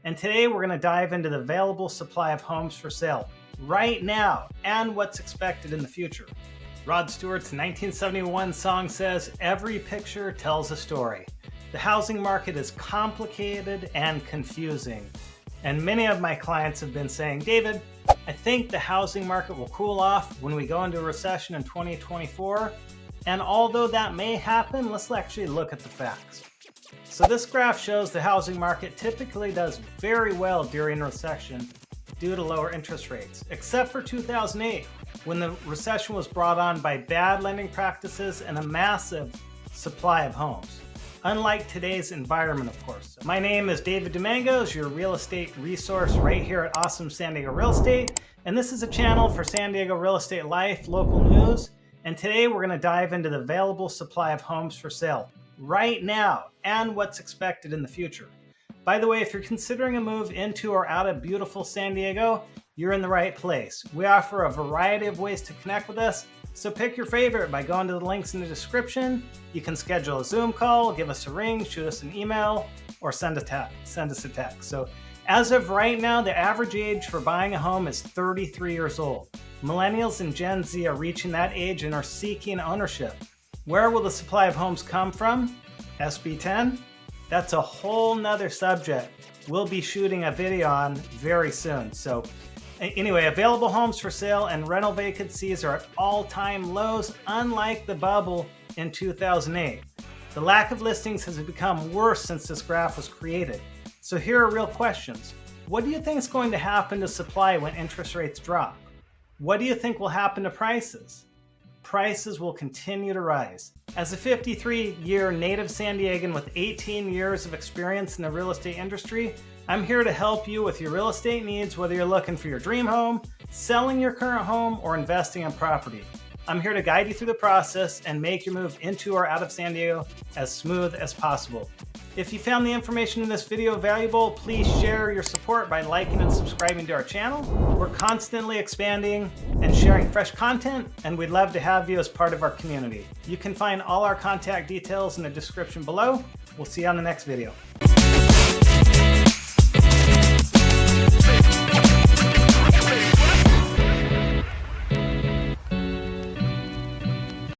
and today we're going to dive into the available supply of homes for sale right now and what's expected in the future. Rod Stewart's 1971 song says, "Every picture tells a story." The housing market is complicated and confusing, and many of my clients have been saying, "David, I think the housing market will cool off when we go into a recession in 2024. And although that may happen, let's actually look at the facts. So this graph shows the housing market typically does very well during a recession due to lower interest rates, except for 2008, when the recession was brought on by bad lending practices and a massive supply of homes. Unlike today's environment, of course. My name is David Domangos, your real estate resource right here at Awesome San Diego Real Estate. And this is a channel for San Diego real estate life, local news. And today we're going to dive into the available supply of homes for sale right now and what's expected in the future. By the way, if you're considering a move into or out of beautiful San Diego, you're in the right place. We offer a variety of ways to connect with us, so pick your favorite by going to the links in the description. You can schedule a Zoom call, give us a ring, shoot us an email, or send us a text. So as of right now, the average age for buying a home is 33 years old. Millennials and Gen Z are reaching that age and are seeking ownership. Where will the supply of homes come from? SB 10? That's a whole nother subject we'll be shooting a video on very soon. So anyway, available homes for sale and rental vacancies are at all-time lows, unlike the bubble in 2008. The lack of listings has become worse since this graph was created. So here are real questions. What do you think is going to happen to supply when interest rates drop? What do you think will happen to prices? Prices will continue to rise. As a 53-year native San Diegan with 18 years of experience in the real estate industry, I'm here to help you with your real estate needs, whether you're looking for your dream home, selling your current home, or investing in property. I'm here to guide you through the process and make your move into or out of San Diego as smooth as possible. If you found the information in this video valuable, please share your support by liking and subscribing to our channel. We're constantly expanding and sharing fresh content, and we'd love to have you as part of our community. You can find all our contact details in the description below. We'll see you on the next video.